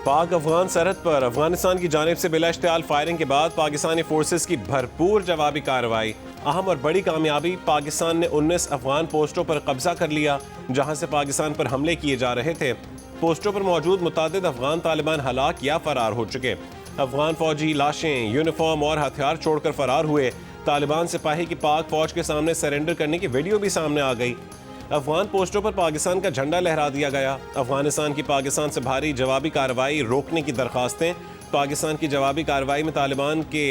पाक अफगान सरहद पर अफगानिस्तान की जानिब से बिला इश्तियाल फायरिंग के बाद पाकिस्तानी फोर्सेस की भरपूर जवाबी कार्रवाई। अहम और बड़ी कामयाबी, पाकिस्तान ने 19 अफगान पोस्टों पर कब्जा कर लिया जहां से पाकिस्तान पर हमले किए जा रहे थे। पोस्टों पर मौजूद मुतादिद अफगान तालिबान हलाक या फरार हो चुके। अफगान फौजी लाशें, यूनिफॉर्म और हथियार छोड़कर फरार हुए। तालिबान सिपाही की पाक फौज के सामने सरेंडर करने की वीडियो भी सामने आ गई। अफगान पोस्टों पर पाकिस्तान का झंडा लहरा दिया गया। अफगानिस्तान की पाकिस्तान से भारी जवाबी कार्रवाई रोकने की दरखास्तें। पाकिस्तान की जवाबी कार्रवाई में तालिबान के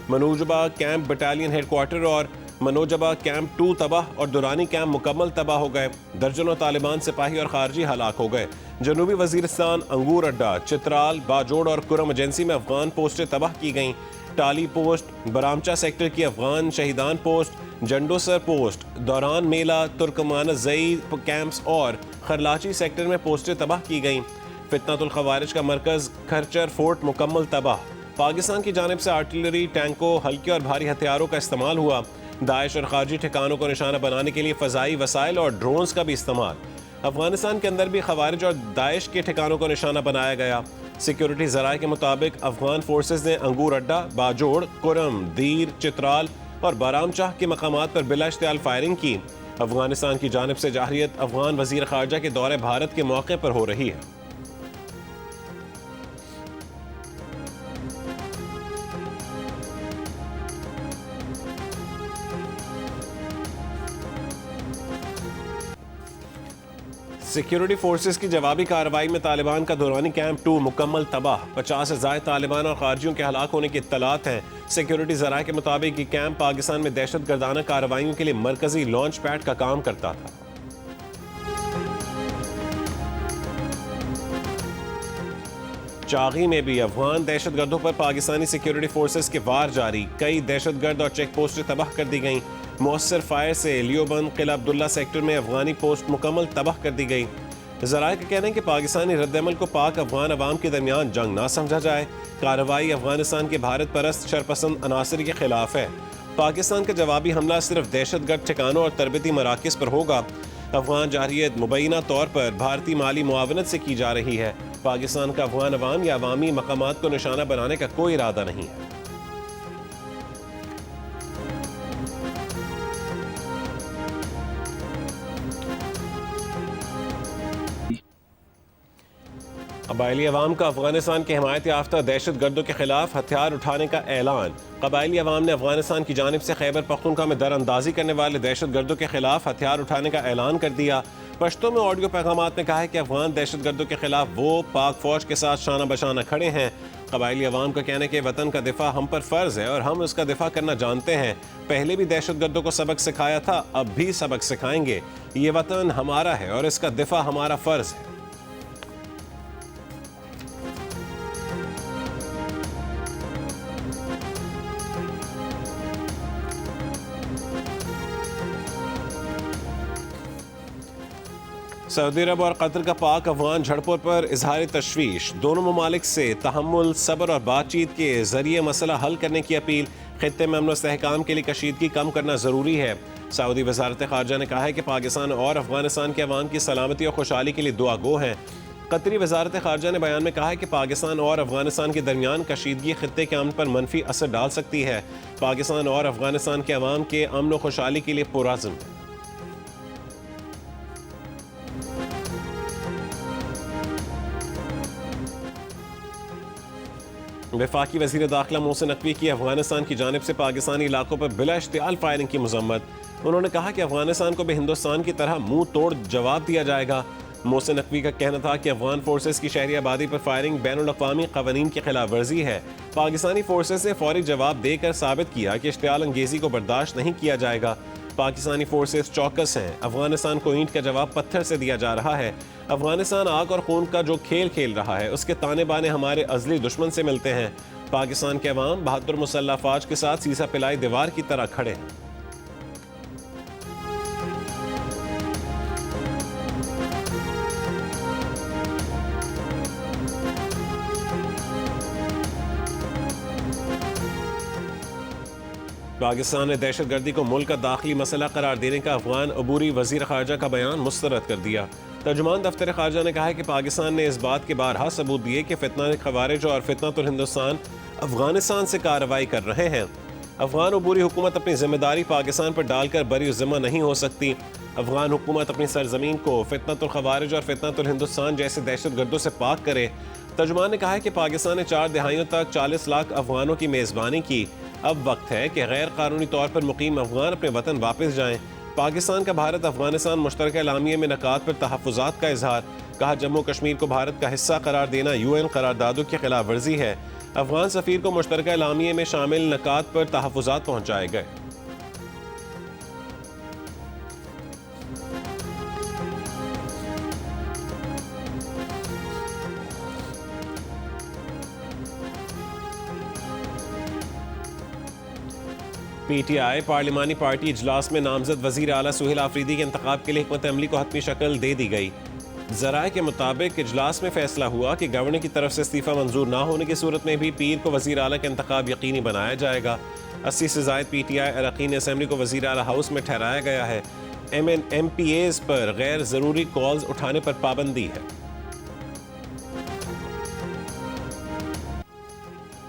मनोजबा कैंप बटालियन हेडक्वार्टर और मनोजबा कैंप 2 तबाह और दुरानी कैंप मुकम्मल तबाह हो गए। दर्जनों तालिबान सिपाही और खारजी हलाक हो गए। जनूबी वजीरिस्तान, अंगूर अड्डा, चित्राल, बाजोड़ और कुरम एजेंसी में अफगान पोस्टें तबाह की गईं। टाली पोस्ट, बरामचा सेक्टर की अफगान शहीदान पोस्ट, जंडोसर पोस्ट, दौरान मेला, तुर्कमान जई कैंप्स और खरलाची सेक्टर में पोस्टें तबाह की गईं। फितनतुल खवारिज का मरकज खरचर फोर्ट मुकम्मल तबाह। पाकिस्तान की जानिब से आर्टिलरी, टैंकों, हल्के और भारी हथियारों का इस्तेमाल हुआ। दाइश और खारजी ठिकानों को निशाना बनाने के लिए फ़ज़ाई वसाइल और ड्रोन्स का भी इस्तेमाल। अफगानिस्तान के अंदर भी खवारिज और दाइश के ठिकानों को निशाना बनाया गया। सिक्योरिटी ज़राए के मुताबिक अफगान फोर्सेज ने अंगूर अड्डा, बाजोड़, कुरम, दीर, चित्राल और बारामचाह के मकामात पर बिला इश्तियाल फायरिंग की। अफगानिस्तान की जानिब से जाहिरियत अफगान वज़ीर ख़ारजा के दौरे भारत के मौके पर हो रही है। सिक्योरिटी फोर्सेस की जवाबी कार्रवाई में तालिबान का दुरानी कैंप 2 मुकम्मल तबाह। 50 से ज़ायद तालिबान और खारजियों के हलाक होने की इत्तलात हैं। सिक्योरिटी ज़राए के मुताबिक ये कैंप पाकिस्तान में दहशत गर्दाना कार्रवाइयों के लिए मरकजी लॉन्च पैड का काम करता था। चागी में भी अफगान दहशतगर्दों पर पाकिस्तानी सिक्योरिटी फोर्सेस के वार जारी। कई दहशतगर्द और चेक पोस्टें तबाह कर दी गईं। मौसर फायर से लियोबंद, किला अब्दुल्ला सेक्टर में अफगानी पोस्ट मुकम्मल तबाह कर दी गई। ज़राए का कहना है कि पाकिस्तानी रद्दअमल को पाक अफगान अवाम के दरमियान जंग ना समझा जाए। कार्रवाई अफगानिस्तान के भारत परस्त शरपसंद अनासर के खिलाफ है। पाकिस्तान का जवाबी हमला सिर्फ दहशतगर्द ठिकानों और तरबती मराकज़ पर होगा। अफगान जारहियत मुबैना तौर पर भारतीय माली मुआवनत से की जा रही है। पाकिस्तान का अफगान अवाम या अवामी मकामात को निशाना बनाने का कोई इरादा नहीं है। कबायली अवाम का अफगानिस्तान के हिमायत याफ्ता दहशत गर्दों के खिलाफ हथियार उठाने का ऐलान। कबायली अवाम ने अफगानिस्तान की जानिब से खैबर पख्तूनख्वा में दरअंदाजी करने वाले दहशत गर्दों के खिलाफ हथियार उठाने का ऐलान कर दिया। पश्तो में ऑडियो पैगामात में कहा है कि अफगान दहशत गर्दों के खिलाफ वो पाक फौज के साथ शाना बशाना खड़े हैं। कबायली अवाम का कहना है कि वतन का दिफा हम पर फ़र्ज़ है और हम उसका दिफा करना जानते हैं। पहले भी दहशत गर्दों को सबक सिखाया था, अब भी सबक सिखाएंगे। ये वतन हमारा है और इसका दिफा हमारा फ़र्ज़ है। सऊदी अरब और कतर का पाक अफगान झड़पों पर इजहार तशवीश। दोनों ममालिक से तहम्मुल, सब्र और बातचीत के जरिए मसला हल करने की अपील। खित्ते में अमन व इस्तेहकाम के लिए कशीदगी कम करना ज़रूरी है। सऊदी वज़ारत ख़ारजा ने कहा है कि पाकिस्तान और अफगानिस्तान के अवाम की सलामती और खुशहाली के लिए दुआ गो हैं। कतरी वज़ारत ख़ारजा ने बयान में कहा है कि पाकिस्तान और अफगानिस्तान के दरमियान कशीदगी खित्ते के अमन पर मनफी असर डाल सकती है। पाकिस्तान और अफगानिस्तान के अवाम के अमन व खुशहाली के लिए पुरअज़्म है। वफाकी वज़ीर दाखिला मोहसिन नकवी की अफगानिस्तान की जानिब से पाकिस्तानी इलाकों पर बिला इश्तियाल फायरिंग की मज़म्मत। उन्होंने कहा कि अफगानिस्तान को भी हिंदुस्तान की तरह मुंह तोड़ जवाब दिया जाएगा। मोहसिन नकवी का कहना था कि अफगान फोर्सेस की शहरी आबादी पर फायरिंग बैनुल-अक़वामी क़वानीन की खिलाफ वर्जी है। पाकिस्तानी फोर्सेस ने फौरी जवाब देकर साबित किया कि इश्तियाल अंगेज़ी को बर्दाश्त नहीं किया जाएगा। पाकिस्तानी फोर्सेस चौकस हैं। अफगानिस्तान को ईंट का जवाब पत्थर से दिया जा रहा है। अफगानिस्तान आग और खून का जो खेल खेल रहा है उसके ताने बाने हमारे अज़ली दुश्मन से मिलते हैं। पाकिस्तान के अवाम बहादुर मुसल्लह फ़ौज के साथ सीसा पिलाई दीवार की तरह खड़े हैं। पाकिस्तान ने दहशतगर्दी को मुल्क का दाखिली मसला करार देने का अफगान अबूरी वज़ीर ख़ारजा का बयान मुस्तरद कर दिया। तर्जुमान दफ्तर खारजा ने कहा है कि पाकिस्तान ने इस बात के बारहा सबूत दिए कि फितना खवारिज और फितनतुल हिंदुस्तान अफगानिस्तान से कार्रवाई कर रहे हैं। अफगान अबूरी हुकूमत अपनी जिम्मेदारी पाकिस्तान पर डालकर बरी ज़िम्मा नहीं हो सकती। अफगान हुकूमत अपनी सरजमीन को फितनतुल खवारिज और फितनतुल हिंदुस्तान जैसे दहशतगर्दों से पाक करे। तर्जुमान ने कहा है कि पाकिस्तान ने 4 दहाइयों तक 40 लाख अफगानों की मेज़बानी की। अब वक्त है कि गैर कानूनी तौर पर मुकीम अफगान अपने वतन वापस जाएं। पाकिस्तान का भारत अफगानिस्तान मुश्तरका एलामिया में नकात पर तहफ़्फ़ुज़ात का इजहार। कहा, जम्मू कश्मीर को भारत का हिस्सा करार देना UN करारदादों की खिलाफ वर्जी है। अफगान सफ़ीर को मुश्तरका एलामिया में शामिल नकात पर तहफ़्फ़ुज़ात पहुँचाए गए। PTI पार्लिमानी पार्टी इजलास में नामजद वज़ीर आला सुहेल आफरीदी के इंतखाब के लिए हिकमत अमली को हतमी शक्ल दे दी गई। ज़राए के मुताबिक इजलास में फैसला हुआ कि गवर्नर की तरफ से इस्तीफ़ा मंजूर ना होने की सूरत में भी पीर को वज़ीर आला का इंतखाब यकीनी बनाया जाएगा। 80 से ज़ायद PTI अरकान असम्बली को वज़ीर आला हाउस में ठहराया गया है। MPAs पर गैर ज़रूरी कॉल्स उठाने पर पाबंदी है।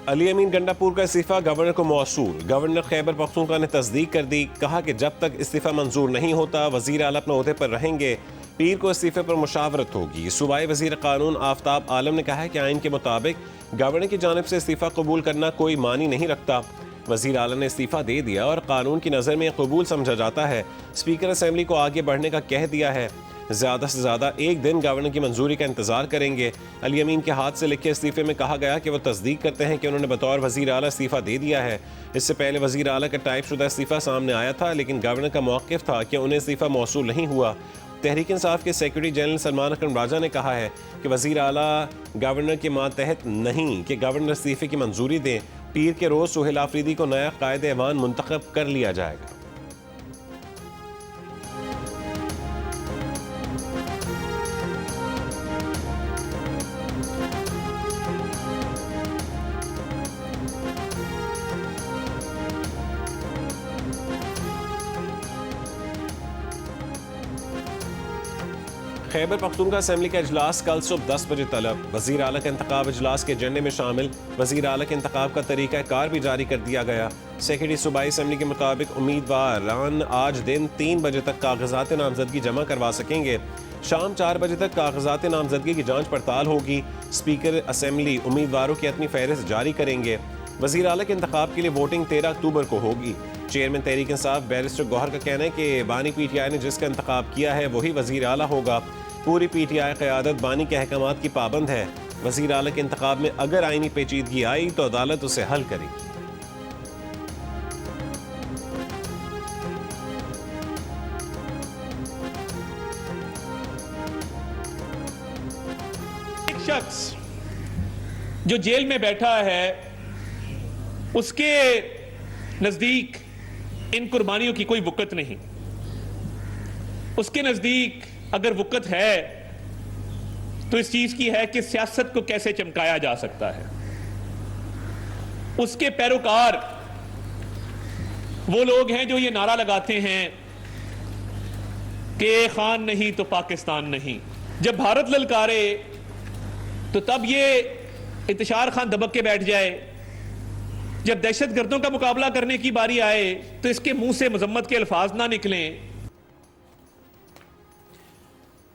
अली अमीन गंडापुर का इस्तीफ़ा गवर्नर को मौसूल। गवर्नर खैबर पख्तूनख्वा ने तस्दीक कर दी। कहा कि जब तक इस्तीफ़ा मंजूर नहीं होता वज़ीर आला अपने ओहदे पर रहेंगे। पीर को इस्तीफ़े पर मुशावरत होगी। सूबाई वज़ीर कानून आफ्ताब आलम ने कहा है कि आइन के मुताबिक गवर्नर की जानिब से इस्तीफ़ा कबूल करना कोई मानी नहीं रखता। वज़ीर आला ने इस्तीफ़ा दे दिया और कानून की नज़र में कबूल समझा जाता है। स्पीकर असम्बली को आगे बढ़ने का कह दिया है। ज़्यादा से ज़्यादा एक दिन गवर्नर की मंजूरी का इंतजार करेंगे। अली अमीन के हाथ से लिखे इस्तीफ़े में कहा गया कि वो तस्दीक करते हैं कि उन्होंने बतौर वज़ीर आला इस्तीफ़ा दे दिया है। इससे पहले वज़ीर आला का टाइप शुदा इस्तीफ़ा सामने आया था, लेकिन गवर्नर का मौक़िफ़ था कि उन्हें इस्तीफ़ा मौसूल नहीं हुआ। तहरीक इंसाफ के सेक्रेटरी जनरल सलमान अकरम राजा ने कहा है कि वज़ीर आला गवर्नर के मातहत नहीं कि गवर्नर इस्तीफ़े की मंजूरी दें। पीर के रोज़ सुहेल आफरीदी को नया कायदे ऐवान मुंतखब कर लिया जाएगा। खैबर पख्तूनख्वा असम्बली का इजलास कल सुबह 10 बजे तलब। वज़ीर आला का इंतखाब इजलास के एजेंडे में शामिल। वज़ीर आला के इंतखाब का तरीका कार भी जारी कर दिया गया। सेक्रेटरी सूबाई असम्बली के मुताबिक उम्मीदवार आज दिन 3 बजे तक कागजात नामजदगी जमा करवा सकेंगे। शाम 4 बजे तक कागजात नामजदगी की जाँच पड़ताल होगी। स्पीकर असम्बली उम्मीदवारों की अपनी फहरिस्त जारी करेंगे। वज़ीर आला के इंतखाब के लिए वोटिंग 13 अक्टूबर को होगी। चेयरमैन तहरीक इंसाफ बैरिस्टर गौहर का कहना है कि बानी PTI ने जिसका इंतखाब किया है वही वज़ीर आला होगा। पूरी PTI क़यादत बानी के अहकामात की पाबंद है। वज़ीर आला के इंतखाब में अगर आईनी पेचीदगी आई तो अदालत उसे हल करेगी। एक शख्स जो जेल में बैठा है उसके नजदीक इन कुर्बानियों की कोई वक़्त नहीं। उसके नजदीक अगर वक़्त है तो इस चीज की है कि सियासत को कैसे चमकाया जा सकता है। उसके पैरोकार वो लोग हैं जो ये नारा लगाते हैं कि खान नहीं तो पाकिस्तान नहीं। जब भारत ललकारे तो तब ये इंतशार खान दबक के बैठ जाए। जब दहशतगर्दों का मुकाबला करने की बारी आए तो इसके मुंह से मजम्मत के अल्फाज ना निकलें।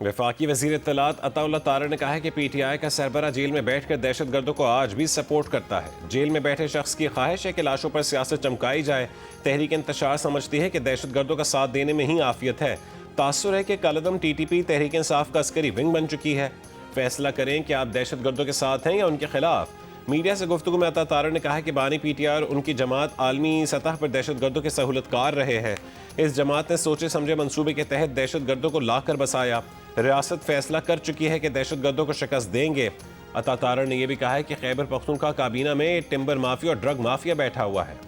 वफाकी वज़ीर इत्तलात अताउल्लाह तारा ने कहा है कि PTI का सरबरा जेल में बैठकर दहशतगर्दों को आज भी सपोर्ट करता है। जेल में बैठे शख्स की ख्वाहिश है कि लाशों पर सियासत चमकाई जाए। तहरीक इंतशार समझती है कि दहशतगर्दों का साथ देने में ही आफियत है। तासुर है कि कलदम TTP तहरीक इंसाफ का अस्करी विंग बन चुकी है। फैसला करें कि आप दहशतगर्दों के साथ हैं या उनके खिलाफ। मीडिया से गुफ्तगू में अता तारा ने कहा कि बानी PTI और उनकी जमात आलमी सतह पर दहशतगर्दों के सहूलतकार रहे हैं। इस जमात ने सोचे समझे मंसूबे के तहत दहशतगर्दों को लाकर बसाया। रियासत फैसला कर चुकी है कि दहशतगर्दों को शिकस्त देंगे। अता तारा ने यह भी कहा है कि खैबर पख्तूनख्वा काबीना में टिम्बर माफिया और ड्रग माफिया बैठा हुआ है।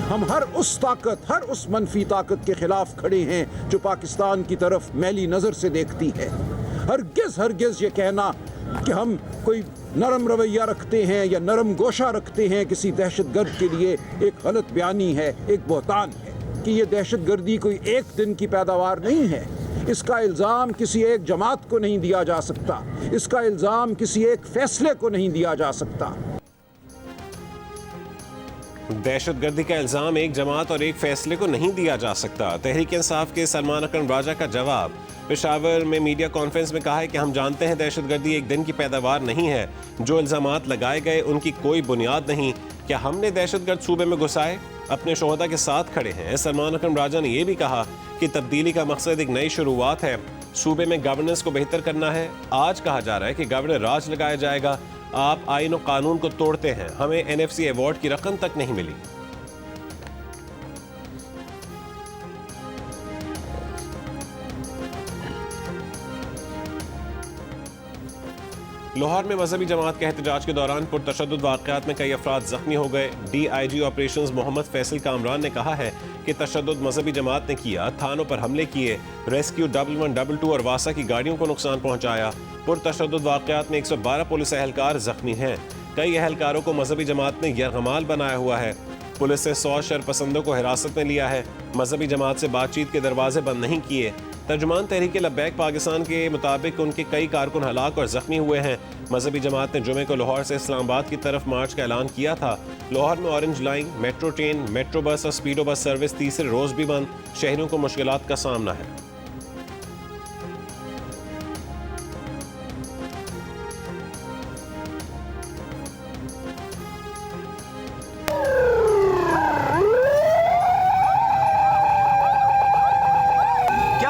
हम हर उस ताकत, हर उस मनफी ताकत के खिलाफ खड़े हैं जो पाकिस्तान की तरफ मैली नजर से देखती है। हरगिज़ हरगिज़ ये कहना कि हम कोई नरम रवैया रखते हैं या नरम गोशा रखते हैं किसी दहशतगर्द के लिए, एक गलत बयानी है, एक बहतान है कि ये दहशतगर्दी कोई एक दिन की पैदावार नहीं है। इसका इल्ज़ाम किसी एक जमात को नहीं दिया जा सकता, इसका इल्ज़ाम किसी एक फैसले को नहीं दिया जा सकता। दहशतगर्दी का इल्जाम एक जमात और एक फैसले को नहीं दिया जा सकता। तहरीक इंसाफ के सलमान अकरम राजा का जवाब। पेशावर में मीडिया कॉन्फ्रेंस में कहा है कि हम जानते हैं दहशतगर्दी एक दिन की पैदावार नहीं है, जो इल्जामात लगाए गए उनकी कोई बुनियाद नहीं। क्या हमने दहशतगर्द सूबे में घुसाए? अपने शोहदा के साथ खड़े हैं। सलमान अकरम राजा ने यह भी कहा कि तब्दीली का मकसद एक नई शुरुआत है, सूबे में गवर्नेंस को बेहतर करना है। आज कहा जा रहा है कि गवर्नर राज लगाया जाएगा। आप आईन और कानून को तोड़ते हैं, हमें एनएफसी अवार्ड की रकम तक नहीं मिली। लाहौर में मजहबी जमात के एहतजाज के दौरान पुरतशद्दुद वाक़यात में कई अफराद जख्मी हो गए। DIG ऑपरेशंस मोहम्मद फैसल कामरान ने कहा है कि तशद्दुद मजहबी जमात ने किया, थानों पर हमले किए, रेस्क्यू 1122 और वासा की गाड़ियों को नुकसान पहुंचाया। पुरतशद्दुद वाक़यात में 112 पुलिस एहलकार जख्मी हैं। कई एहलकारों को मजहबी जमात ने यरगमाल बनाया हुआ है। पुलिस ने 100 शरपसंदों को हिरासत में लिया है। मजहबी जमात से बातचीत के दरवाजे बंद नहीं किए। तर्जुमान तहरीक लब्बैक पाकिस्तान के मुताबिक उनके कई कारकुन हलाक और जख्मी हुए हैं। मजहबी जमात ने जुमे को लाहौर से इस्लामाबाद की तरफ मार्च का ऐलान किया था। लाहौर में orange line, metro train, metro bus और स्पीडो बस सर्विस तीसरे रोज भी बंद। शहरियों को मुश्किलात का सामना है।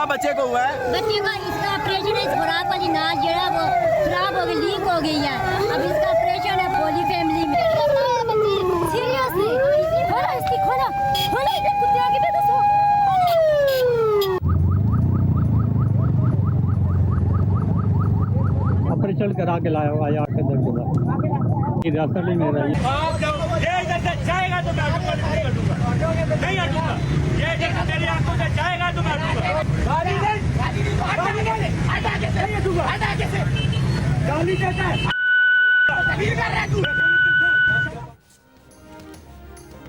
बच्चे को हुआ है? बच्चे का इसका ऑपरेशन है। इस खुराक वाली नाल जड़ा वो खराब हो गई, लीक हो गई है। अब इसका ऑपरेशन है पोली फैमिली में। सीरियसली खोलो, इसकी खोलो खोलो, इधर कुत्ते आगे बैठो सो। ऑपरेशन करा के लाया हुआ आके दर्द हुआ। हिरासत में मेरा ये इधर से जाएगा तो मैं नहीं हटूंगा। ये इधर मेरी आंखों से जाएगा तो मैं हटूंगा। गाड़ी दे, हटा कैसे गाली देता है, तकलीफ कर रहा है तू।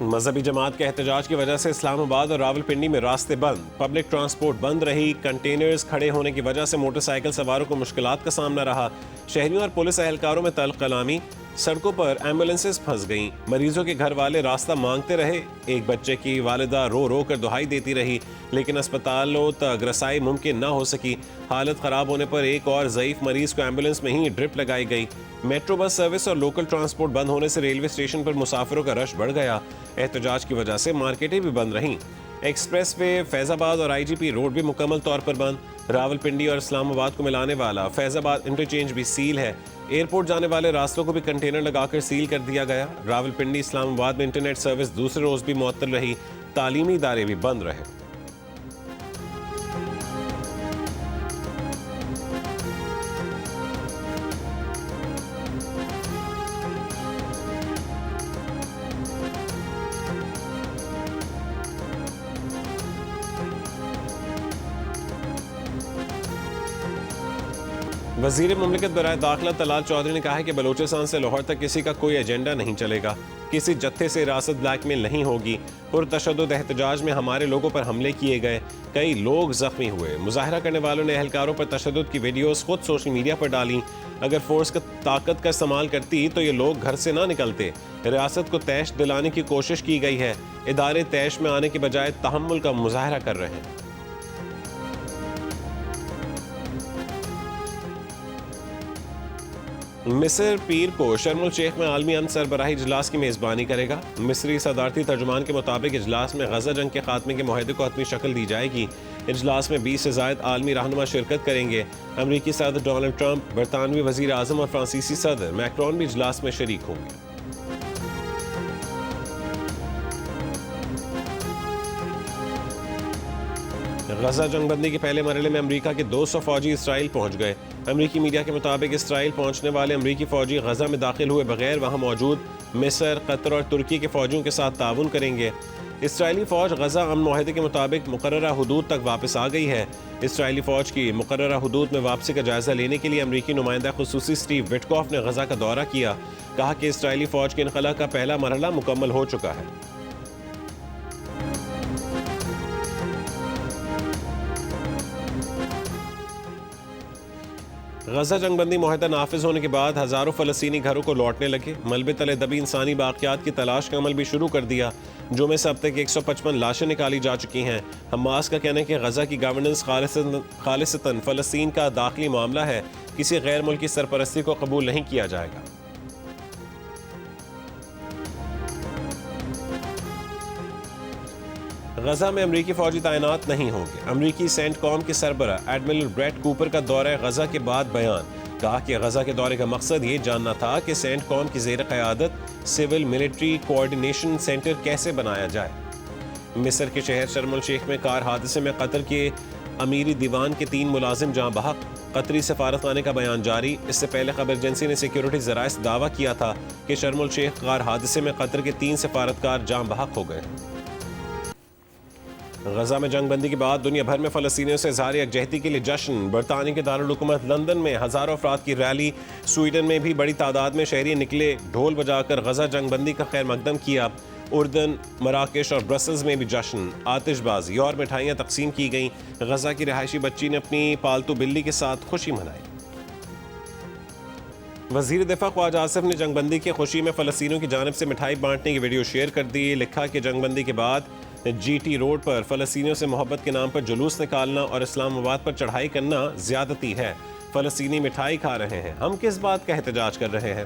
मजहबी जमात के एहतजाज की वजह से इस्लामाबाद और रावलपिंडी में रास्ते बंद, पब्लिक ट्रांसपोर्ट बंद रही। कंटेनर्स खड़े होने की वजह से मोटरसाइकिल सवारों को मुश्किलात का सामना रहा। शहरियों और पुलिस एहलकारों में तल्ख कलामी। सड़कों पर एम्बुलेंसेस फंस गईं। मरीजों के घर वाले रास्ता मांगते रहे। एक बच्चे की वालिदा रो रो कर दुहाई देती रही, लेकिन अस्पतालों तक रसाई मुमकिन ना हो सकी। हालत ख़राब होने पर एक और ज़ईफ़ मरीज को एम्बुलेंस में ही ड्रिप लगाई गई। मेट्रो बस सर्विस और लोकल ट्रांसपोर्ट बंद होने से रेलवे स्टेशन पर मुसाफिरों का रश बढ़ गया। एहतजाज की वजह से मार्केटें भी बंद रहीं। एक्सप्रेस वे फैज़ाबाद और IGP रोड भी मुकम्मल तौर पर बंद। रावलपिंडी और इस्लामाबाद को मिलाने वाला फैज़ाबाद इंटरचेंज भी सील है। एयरपोर्ट जाने वाले रास्तों को भी कंटेनर लगाकर सील कर दिया गया। रावलपिंडी इस्लामाबाद में इंटरनेट सर्विस दूसरे रोज भी मुअत्तल रही। तालीमी इदारे भी बंद रहे। वज़ीर मुमलिकत बराए दाखिला तलाल चौधरी ने कहा है कि बलूचिस्तान से लाहौर तक किसी का कोई एजेंडा नहीं चलेगा। किसी जत्थे से हिरासत ब्लैकमेल नहीं होगी। पुरतशद्दुद एहतजाज में हमारे लोगों पर हमले किए गए, कई लोग जख्मी हुए। मुजाहरा करने वालों ने एहलकारों पर तशद्दुद की वीडियोस खुद सोशल मीडिया पर डाली। अगर फोर्स का ताकत का इस्तेमाल करती तो ये लोग घर से ना निकलते। रियासत को तैश दिलाने की कोशिश की गई है। इदारे तैश में आने के बजाय तहम्मुल का मुजाहरा कर रहे हैं। मिस्र पीर को शर्मुल शेख में आलमी अमन सरबराही इजलास की मेज़बानी करेगा। मिस्री सदारती तर्जुमान के मुताबिक इजलास में गजा जंग के खात्मे के मुआहदे को हतमी शक्ल दी जाएगी। इजलास में 20 से ज़ायद आलमी रहनुमा शिरकत करेंगे। अमरीकी सदर डोनाल्ड ट्रंप, बरतानवी वज़ीर आज़म और फ्रांसीसी सदर मैक्रोन भी इजलास में शरीक होंगे। गजा जंगबंदी के पहले मरहले में अमेरिका के 200 फौजी इसराइल पहुंच गए। अमेरिकी मीडिया के मुताबिक इसराइल पहुंचने वाले अमेरिकी फौजी गजा में दाखिल हुए बगैर वहां मौजूद मिस्र, कतर और तुर्की के फौजियों के साथ ताउन करेंगे। इसराइली फ़ौज गज़ा अमन मुआहदे के मुताबिक मुकर्ररा हुदूद तक वापस आ गई है। इसराइली फ़ौज की मुकर्ररा हुदूद में वापसी का जायज़ा लेने के लिए अमरीकी नुमाइंदा खुसूसी स्टीव विटकॉफ ने गज़ा का दौरा किया। कहा कि इसराइली फ़ौज के इनखला का पहला मरहला मुकम्मल हो चुका है। गज़ा जंगबंदी मुआहदा नाफिज होने के बाद हज़ारों फ़लस्तीनी घरों को लौटने लगे। मलबे तले दबी इंसानी बाक़ियात की तलाश का अमल भी शुरू कर दिया, जो में से अब तक 155 लाशें निकाली जा चुकी हैं। हमास का कहना है कि गज़ा की गवर्नेंस खालिसतन फ़लस्तीन का दाखिली मामला है, किसी गैर मुल्की सरपरस्ती को कबूल नहीं किया जाएगा। गज़ा में अमरीकी फ़ौजी तैनात नहीं होंगे। अमरीकी सेंटकॉम के सरबरा एडमिरल ब्रैड कूपर का दौरा गज़ा के बाद बयान। कहा कि गज़ा के दौरे का मकसद ये जानना था कि सेंटकॉम की ज़ेर क़यादत सिविल मिलिट्री कोऑर्डिनेशन सेंटर कैसे बनाया जाए। मिस्र के शहर शर्म अल शेख में कार हादसे में कतर के अमीरी दीवान के 3 मुलाजिम जहाँ बहक। कतरी सफारतखाने का बयान जारी। इससे पहले खबर एजेंसी ने सिक्योरिटी ज़राए से दावा किया था कि शर्म अल शेख कार हादसे में कतर के 3 सफारतकार जहाँ बहक हो गए। गज़ा में जंगबंदी के बाद दुनिया भर में फ़लस्तीनियों से इज़हार यकजहती के लिए जश्न। बरतानिया के दारुल हुकूमत लंदन में हज़ारों अफराद की रैली। स्वीडन में भी बड़ी तादाद में शहरी निकले, ढोल बजाकर गज़ा जंगबंदी का खैर मकदम किया। उर्दन, मराकेश और ब्रसल्स में भी जश्न, आतिशबाजी और मिठाइयाँ तकसीम की गईं। गज़ा की रिहायशी बच्ची ने अपनी पालतू बिल्ली के साथ खुशी मनाई। वज़ीर दिफा ख्वाजा आसिफ ने जंगबंदी की खुशी में फ़लस्तीनियों की जानिब से मिठाई बांटने की वीडियो शेयर कर दी। लिखा कि जंगबंदी के बाद GT रोड पर फ़लस्तीनियों से मोहब्बत के नाम पर जुलूस निकालना और इस्लामाबाद पर चढ़ाई करना ज़्यादती है। फ़लस्तीनी मिठाई खा रहे हैं, हम किस बात का एहतजाज कर रहे हैं?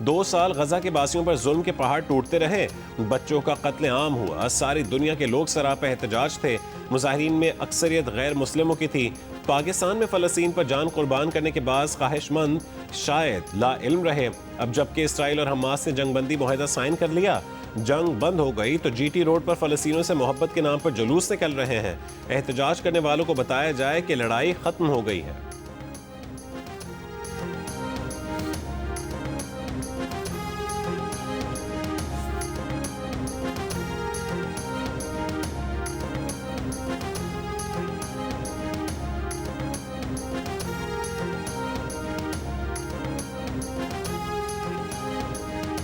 2 साल गज़ा के बासियों पर जुल्म के पहाड़ टूटते रहे, बच्चों का कत्ले आम हुआ, सारी दुनिया के लोग सरापा एहतजाज थे। मुजाहिरीन में अक्सरियत गैर मुस्लिमों की थी। पाकिस्तान में फ़लस्तीन पर जान कुर्बान करने के बाद ख्वाहिशमंद शायद ला इल्म रहे। अब जबकि इसराइल और हमास ने जंगबंदी मुआहदा साइन कर लिया, जंग बंद हो गई, तो GT रोड पर फ़लस्तीनियों से मोहब्बत के नाम पर जुलूस निकल रहे हैं। एहतजाज करने वालों को बताया जाए कि लड़ाई खत्म हो गई है।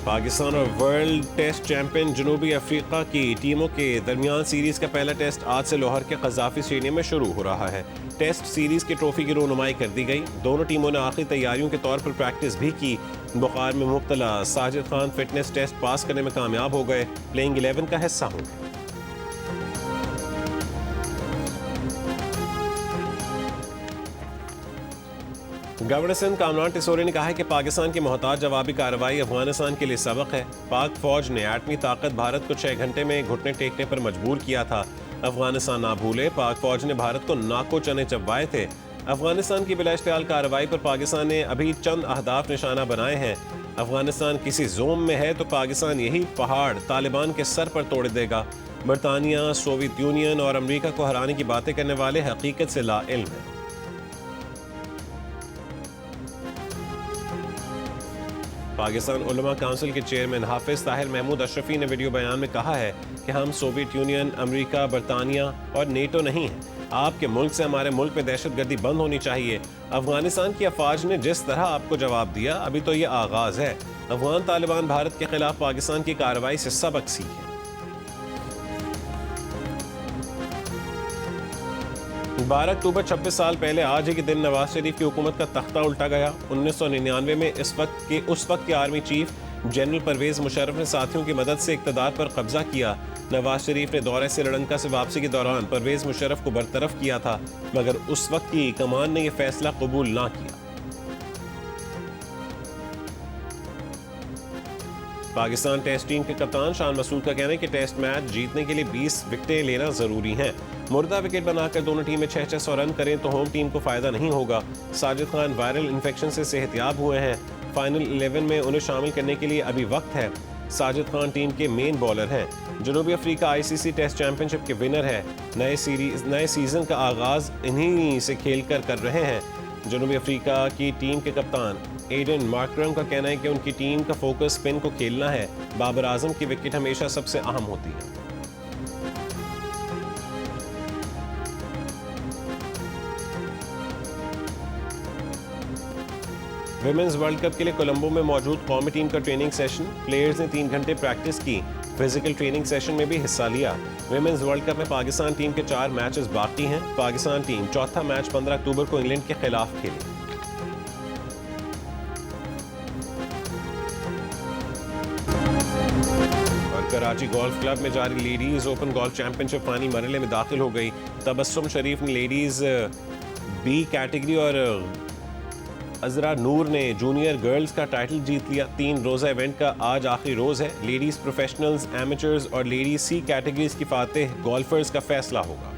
पाकिस्तान और वर्ल्ड टेस्ट चैंपियन जनूबी अफ्रीका की टीमों के दरमियान सीरीज़ का पहला टेस्ट आज से लाहौर के क़ज़ाफ़ी स्टेडियम में शुरू हो रहा है। टेस्ट सीरीज़ की ट्रॉफी की रोनुमाई कर दी गई। दोनों टीमों ने आखिरी तैयारियों के तौर पर प्रैक्टिस भी की। बुखार में मुब्तला Sajid Khan fitness test pass करने में कामयाब हो गए, प्लेइंग 11 का हिस्सा होंगे। गवर्नर सिंध कामरान टिसोरी ने कहा है कि पाकिस्तान की मोहताज जवाबी कार्रवाई अफगानिस्तान के लिए सबक है। पाक फौज ने एटमी ताकत भारत को 6 घंटे में घुटने टेकने पर मजबूर किया था। अफगानिस्तान ना भूले, पाक फौज ने भारत को नाको चने चबवाए थे। अफगानिस्तान की बिलाइश्तियाल कार्रवाई पर पाकिस्तान ने अभी चंद अहदाफ निशाना बनाए हैं। अफगानिस्तान किसी जोम में है तो पाकिस्तान यही पहाड़ तालिबान के सर पर तोड़ देगा। बरतानिया, सोवियत यूनियन और अमरीका को हराने की बातें करने वाले हकीकत से लाइल्म हैं। पाकिस्तान उलमा काउंसिल के चेयरमैन हाफिज ताहिर महमूद अशरफी ने वीडियो बयान में कहा है कि हम सोवियत यूनियन, अमेरिका, बरतानिया और नेटो नहीं हैं। आपके मुल्क से हमारे मुल्क में दहशतगर्दी बंद होनी चाहिए। अफगानिस्तान की अफवाज ने जिस तरह आपको जवाब दिया, अभी तो ये आगाज है। अफगान तालिबान भारत के खिलाफ पाकिस्तान की कार्रवाई से सबक सीखें। 12 अक्टूबर 26 साल पहले आज ही के दिन नवाज शरीफ की हुकूमत का तख्ता उल्टा गया। 1999 में उस वक्त के army chief general Parvez Musharraf ने साथियों की मदद से इक़्तिदार पर कब्जा किया। नवाज शरीफ ने दौरे श्रीलंका से वापसी के दौरान परवेज मुशर्रफ को बरतरफ किया था, मगर उस वक्त की कमान ने यह फैसला कबूल ना किया। पाकिस्तान टेस्ट टीम के कप्तान शान मसूद का कहना है कि टेस्ट मैच जीतने के लिए 20 विकेटें लेना जरूरी हैं। मुर्दा विकेट बनाकर दोनों टीमें 600 रन करें तो होम टीम को फायदा नहीं होगा। साजिद खान वायरल इन्फेक्शन से सेहतयाब हुए हैं। फाइनल 11 में उन्हें शामिल करने के लिए अभी वक्त है। साजिद खान टीम के मेन बॉलर हैं। जनूबी अफ्रीका ICC टेस्ट चैंपियनशिप के विनर है। नए सीजन का आगाज इन्हीं से खेलकर कर रहे हैं। जनूबी अफ्रीका की टीम के कप्तान एडन मार्करम का कहना है कि उनकी टीम का फोकस स्पिन को खेलना है। बाबर आजम की विकेट हमेशा सबसे अहम होती है। विमेंस वर्ल्ड कप के लिए कोलंबो में मौजूद कौमी टीम का ट्रेनिंग सेशन। प्लेयर्स ने 3 घंटे प्रैक्टिस की। फिजिकल ट्रेनिंग सेशन में भी हिस्सा लिया। विमेंस वर्ल्ड कप में पाकिस्तान टीम के 4 मैचेस बाकी हैं। पाकिस्तान टीम चौथा मैच 15 अक्टूबर को इंग्लैंड के खिलाफ खेली। और कराची गोल्फ क्लब में जारी ladies open golf championship final मरहले में दाखिल हो गई। तबस्सुम शरीफ ने लेडीज बी कैटेगरी और अजरा नूर ने जूनियर गर्ल्स का टाइटल जीत लिया। 3 रोज़ा इवेंट का आज आखिरी रोज़ है। लेडीज़ प्रोफेशनल्स, एमेचर्स और लेडीज़ सी कैटेगरीज की फातेह गोल्फर्स का फैसला होगा।